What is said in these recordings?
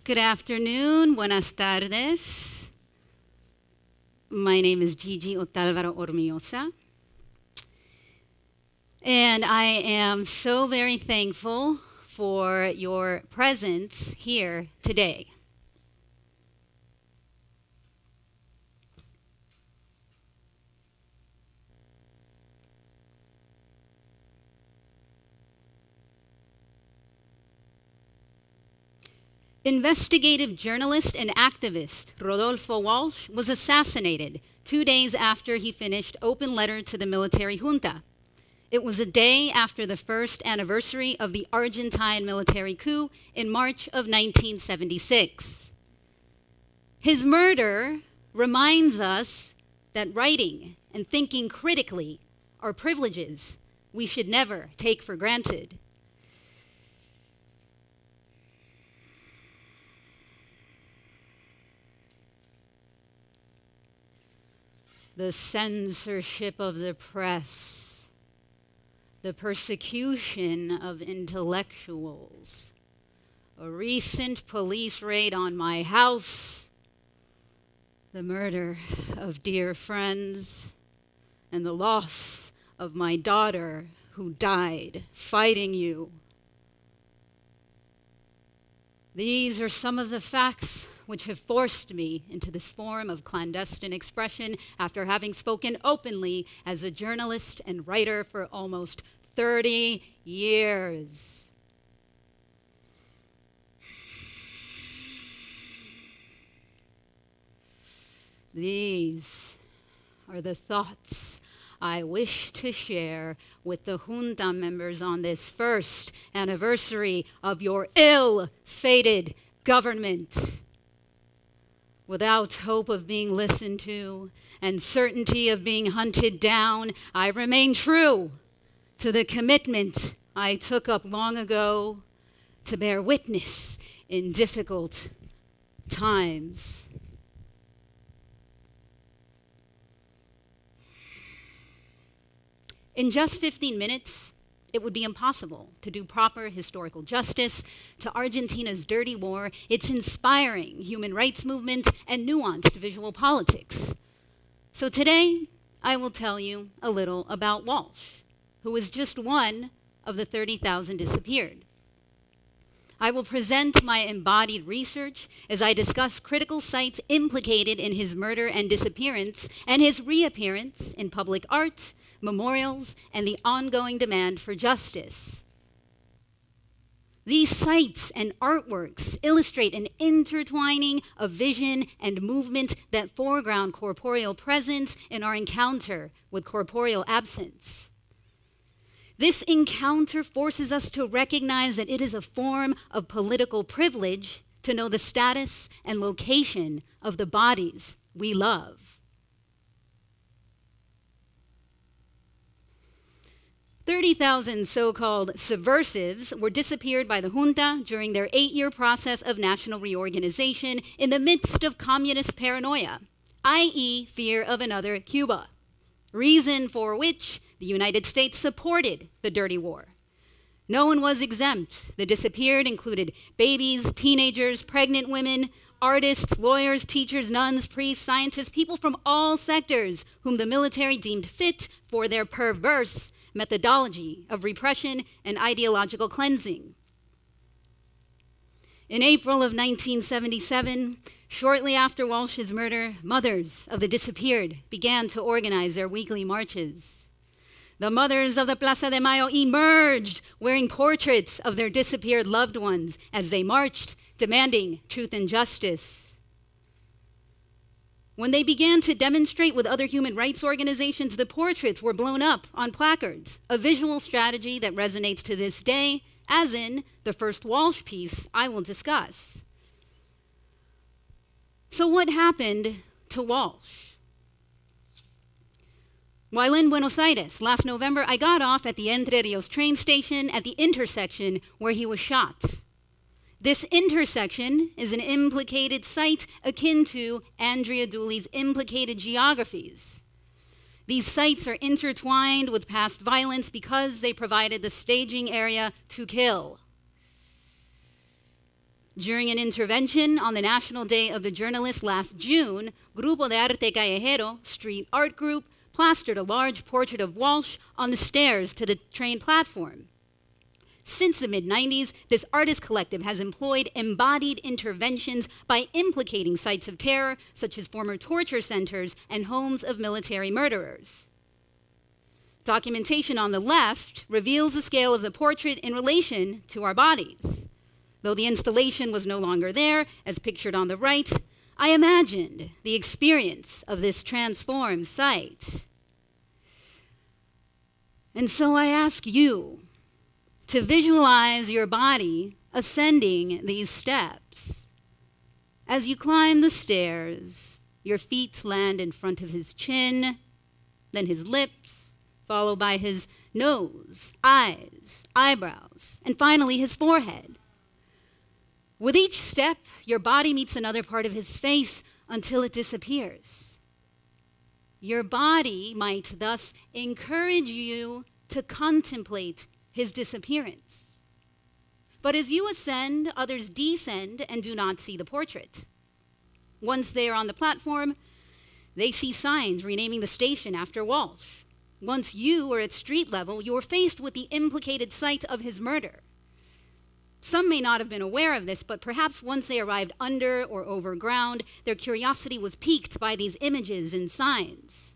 Good afternoon, buenas tardes. My name is Gigi Otálvaro-Hormillosa, and I am so very thankful for your presence here today. Investigative journalist and activist Rodolfo Walsh was assassinated 2 days after he finished Open Letter to the Military Junta. It was a day after the first anniversary of the Argentine military coup in March of 1976. His murder reminds us that writing and thinking critically are privileges we should never take for granted. The censorship of the press, the persecution of intellectuals, a recent police raid on my house, the murder of dear friends, and the loss of my daughter who died fighting you. These are some of the facts which have forced me into this form of clandestine expression after having spoken openly as a journalist and writer for almost 30 years. These are the thoughts I wish to share with the junta members on this first anniversary of your ill-fated government. Without hope of being listened to and certainty of being hunted down, I remain true to the commitment I took up long ago to bear witness in difficult times. In just 15 minutes, it would be impossible to do proper historical justice to Argentina's dirty war, its inspiring human rights movement, and nuanced visual politics. So today, I will tell you a little about Walsh, who was just one of the 30,000 disappeared. I will present my embodied research as I discuss critical sites implicated in his murder and disappearance and his reappearance in public art, memorials, and the ongoing demand for justice. These sites and artworks illustrate an intertwining of vision and movement that foreground corporeal presence in our encounter with corporeal absence. This encounter forces us to recognize that it is a form of political privilege to know the status and location of the bodies we love. 30,000 so-called subversives were disappeared by the junta during their 8-year process of national reorganization in the midst of communist paranoia, i.e. fear of another Cuba, reason for which the United States supported the dirty war. No one was exempt. The disappeared included babies, teenagers, pregnant women, artists, lawyers, teachers, nuns, priests, scientists, people from all sectors whom the military deemed fit for their perverse methodology of repression and ideological cleansing. In April of 1977, shortly after Walsh's murder, mothers of the disappeared began to organize their weekly marches. The mothers of the Plaza de Mayo emerged wearing portraits of their disappeared loved ones as they marched, demanding truth and justice. When they began to demonstrate with other human rights organizations, the portraits were blown up on placards, a visual strategy that resonates to this day, as in the first Walsh piece I will discuss. So what happened to Walsh? While in Buenos Aires last November, I got off at the Entre Rios train station at the intersection where he was shot. This intersection is an implicated site akin to Andrea Dooley's implicated geographies. These sites are intertwined with past violence because they provided the staging area to kill. During an intervention on the National Day of the Journalist last June, Grupo de Arte Callejero, street art group, plastered a large portrait of Walsh on the stairs to the train platform. Since the mid-90s, this artist collective has employed embodied interventions by implicating sites of terror, such as former torture centers and homes of military murderers. Documentation on the left reveals the scale of the portrait in relation to our bodies. Though the installation was no longer there, as pictured on the right, I imagined the experience of this transformed site. And so I ask you to visualize your body ascending these steps. As you climb the stairs, your feet land in front of his chin, then his lips, followed by his nose, eyes, eyebrows, and finally his forehead. With each step, your body meets another part of his face until it disappears. Your body might thus encourage you to contemplate his disappearance. But as you ascend, others descend and do not see the portrait. Once they are on the platform, they see signs renaming the station after Walsh. Once you are at street level, you are faced with the implicated site of his murder. Some may not have been aware of this, but perhaps once they arrived under or over ground, their curiosity was piqued by these images and signs.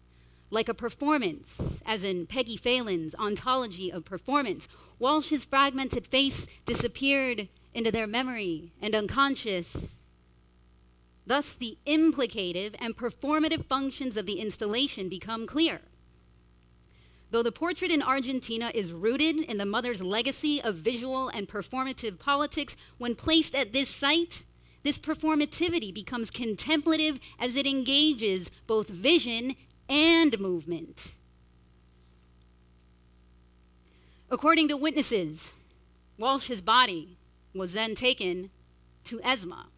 Like a performance, as in Peggy Phelan's Ontology of Performance, Walsh's fragmented face disappeared into their memory and unconscious. Thus, the implicative and performative functions of the installation become clear. Though the portrait in Argentina is rooted in the mother's legacy of visual and performative politics, when placed at this site, this performativity becomes contemplative as it engages both vision and movement. According to witnesses, Walsh's body was then taken to ESMA,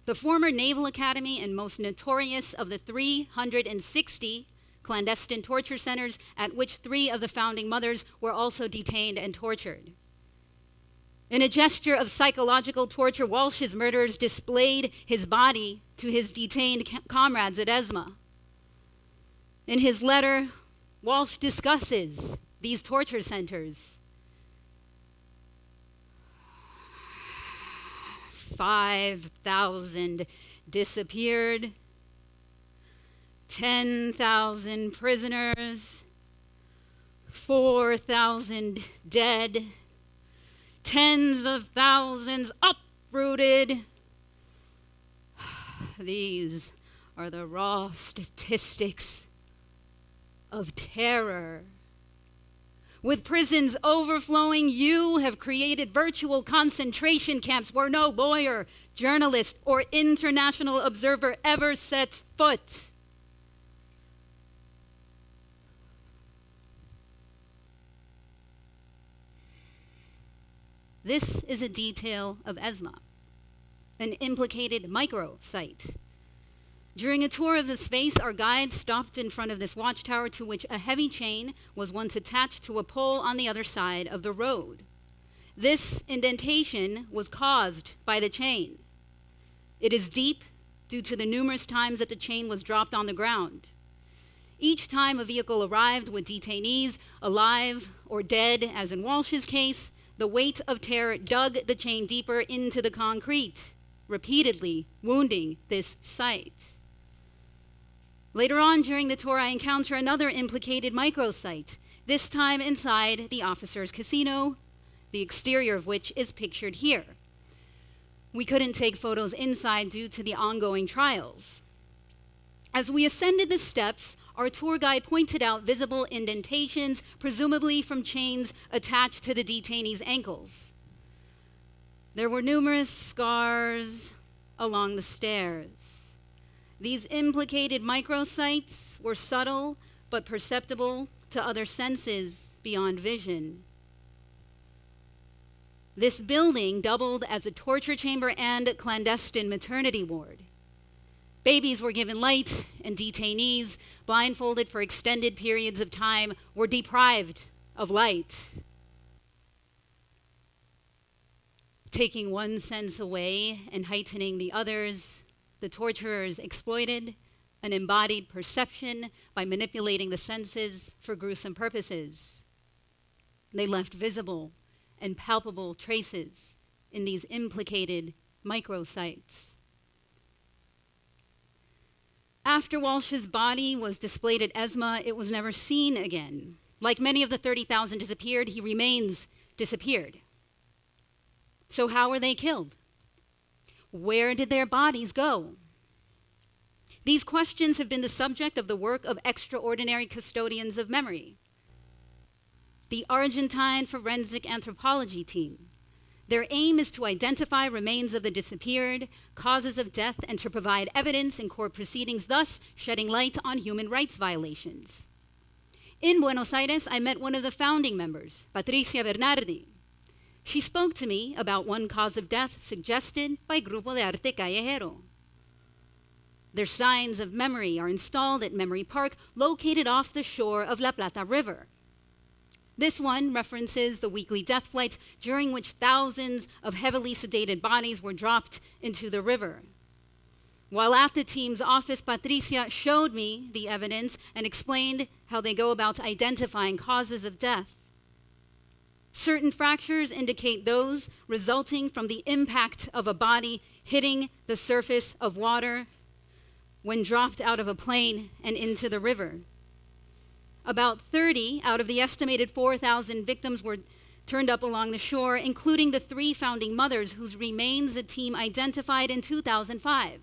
the former Naval Academy and most notorious of the 360 clandestine torture centers at which 3 of the founding mothers were also detained and tortured. In a gesture of psychological torture, Walsh's murderers displayed his body to his detained comrades at ESMA. In his letter, Walsh discusses these torture centers. 5,000 disappeared, 10,000 prisoners, 4,000 dead, tens of thousands uprooted. These are the raw statistics of terror. With prisons overflowing, you have created virtual concentration camps where no lawyer, journalist, or international observer ever sets foot. This is a detail of ESMA, an implicated microsite. During a tour of the space, our guide stopped in front of this watchtower to which a heavy chain was once attached to a pole on the other side of the road. This indentation was caused by the chain. It is deep due to the numerous times that the chain was dropped on the ground. Each time a vehicle arrived with detainees, alive or dead, as in Walsh's case, the weight of terror dug the chain deeper into the concrete, repeatedly wounding this site. Later on during the tour, I encounter another implicated microsite, this time inside the officers' casino, the exterior of which is pictured here. We couldn't take photos inside due to the ongoing trials. As we ascended the steps, our tour guide pointed out visible indentations, presumably from chains attached to the detainees' ankles. There were numerous scars along the stairs. These implicated microsites were subtle but perceptible to other senses beyond vision. This building doubled as a torture chamber and clandestine maternity ward. Babies were given light, and detainees, blindfolded for extended periods of time, were deprived of light. Taking one sense away and heightening the others, the torturers exploited an embodied perception by manipulating the senses for gruesome purposes. They left visible and palpable traces in these implicated microsites. After Walsh's body was displayed at ESMA, it was never seen again. Like many of the 30,000 disappeared, he remains disappeared. So how were they killed? Where did their bodies go? These questions have been the subject of the work of extraordinary custodians of memory. The Argentine Forensic Anthropology Team. Their aim is to identify remains of the disappeared, causes of death, and to provide evidence in court proceedings, thus shedding light on human rights violations. In Buenos Aires, I met one of the founding members, Patricia Bernardi. She spoke to me about one cause of death suggested by Grupo de Arte Callejero. Their signs of memory are installed at Memory Park, located off the shore of La Plata River. This one references the weekly death flights during which thousands of heavily sedated bodies were dropped into the river. While at the team's office, Patricia showed me the evidence and explained how they go about identifying causes of death. Certain fractures indicate those resulting from the impact of a body hitting the surface of water when dropped out of a plane and into the river. About 30 out of the estimated 4,000 victims were turned up along the shore, including the 3 founding mothers whose remains the team identified in 2005.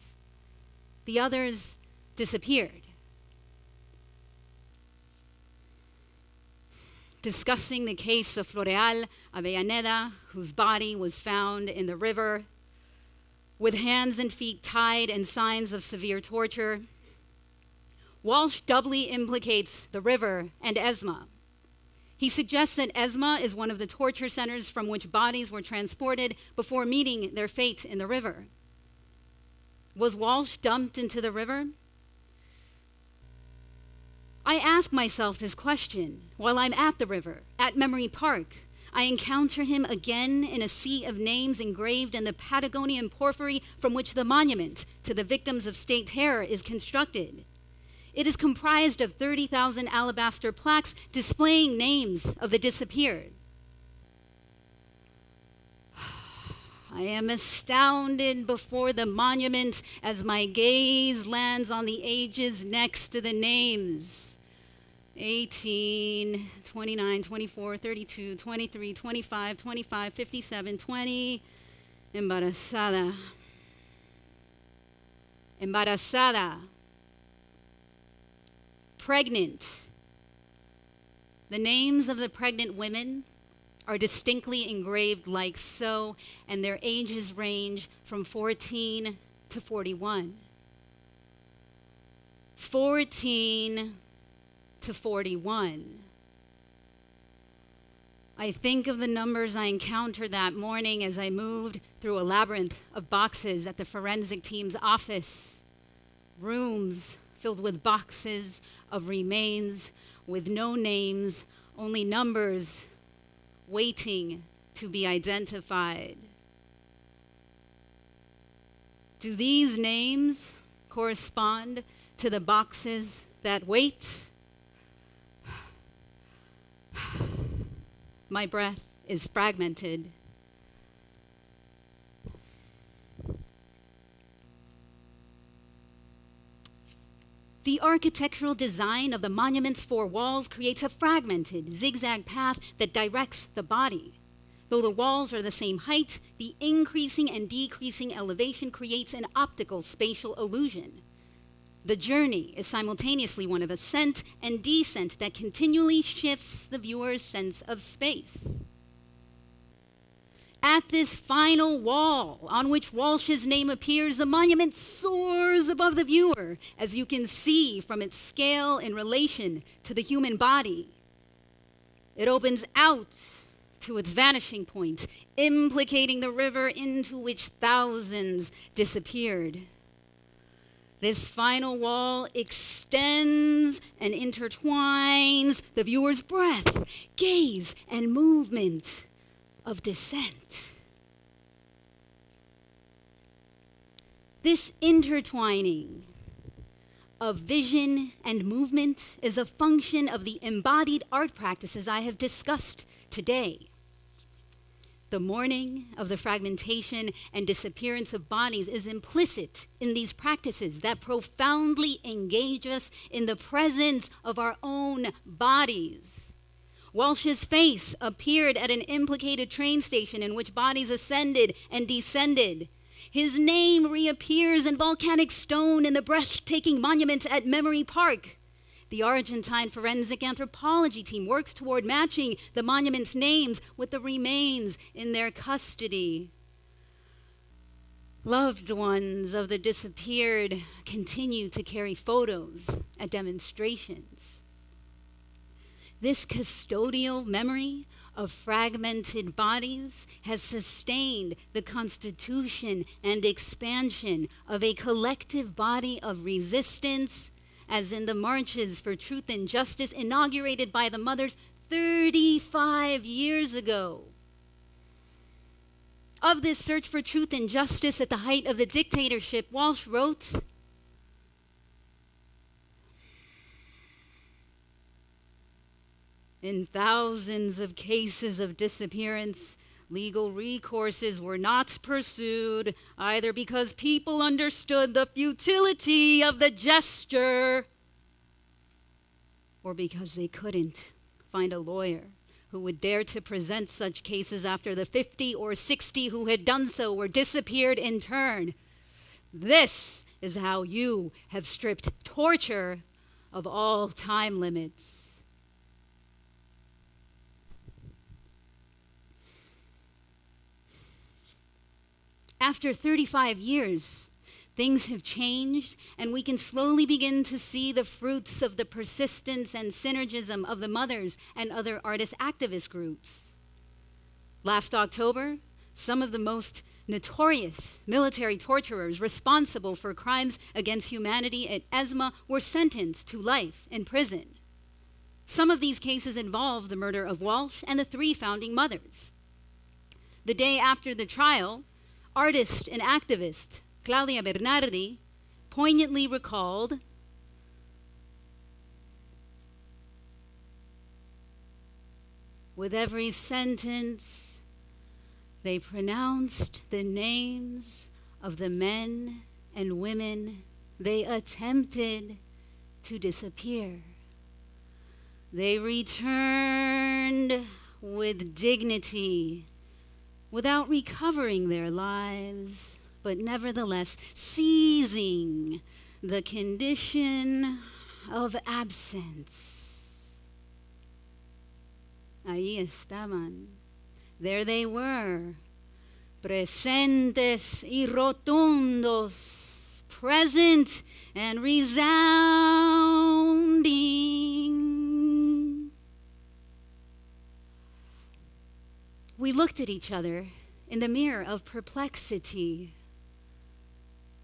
The others disappeared. Discussing the case of Floreal Avellaneda, whose body was found in the river with hands and feet tied and signs of severe torture, Walsh doubly implicates the river and ESMA. He suggests that ESMA is one of the torture centers from which bodies were transported before meeting their fate in the river. Was Walsh dumped into the river? I ask myself this question while I'm at the river, at Memory Park. I encounter him again in a sea of names engraved in the Patagonian porphyry from which the monument to the victims of state terror is constructed. It is comprised of 30,000 alabaster plaques displaying names of the disappeared. I am astounded before the monument as my gaze lands on the ages next to the names. 18, 29, 24, 32, 23, 25, 25, 57, 20. Embarazada. Embarazada. Pregnant. The names of the pregnant women are distinctly engraved like so, and their ages range from 14 to 41. 14 to 41. I think of the numbers I encountered that morning as I moved through a labyrinth of boxes at the forensic team's office. Rooms filled with boxes of remains with no names, only numbers waiting to be identified. Do these names correspond to the boxes that wait? My breath is fragmented. The architectural design of the monument's 4 walls creates a fragmented, zigzag path that directs the body. Though the walls are the same height, the increasing and decreasing elevation creates an optical spatial illusion. The journey is simultaneously one of ascent and descent that continually shifts the viewer's sense of space. At this final wall on which Walsh's name appears, the monument soars above the viewer, as you can see from its scale in relation to the human body. It opens out to its vanishing point, implicating the river into which thousands disappeared. This final wall extends and intertwines the viewer's breath, gaze, and movement of descent. This intertwining of vision and movement is a function of the embodied art practices I have discussed today. The mourning of the fragmentation and disappearance of bodies is implicit in these practices that profoundly engage us in the presence of our own bodies. Walsh's face appeared at an implicated train station in which bodies ascended and descended. His name reappears in volcanic stone in the breathtaking monument at Memory Park. The Argentine forensic anthropology team works toward matching the monument's names with the remains in their custody. Loved ones of the disappeared continue to carry photos at demonstrations. This custodial memory of fragmented bodies has sustained the constitution and expansion of a collective body of resistance, as in the marches for truth and justice inaugurated by the mothers 35 years ago. Of this search for truth and justice at the height of the dictatorship, Walsh wrote, "In thousands of cases of disappearance, legal recourses were not pursued, either because people understood the futility of the gesture or because they couldn't find a lawyer who would dare to present such cases after the 50 or 60 who had done so were disappeared in turn. This is how you have stripped torture of all time limits." After 35 years, things have changed, and we can slowly begin to see the fruits of the persistence and synergism of the mothers and other artist activist groups. Last October, some of the most notorious military torturers responsible for crimes against humanity at ESMA were sentenced to life in prison. Some of these cases involve the murder of Walsh and the 3 founding mothers. The day after the trial, artist and activist Claudia Bernardi poignantly recalled, "With every sentence, they pronounced the names of the men and women they attempted to disappear. They returned with dignity, without recovering their lives, but nevertheless seizing the condition of absence." Ahí estaban. There they were, presentes y rotundos, present and resounding. We looked at each other in the mirror of perplexity.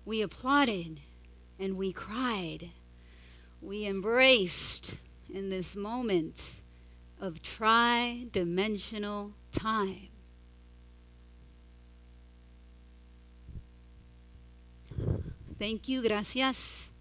We applauded and we cried. We embraced in this moment of tri-dimensional time. Thank you, gracias.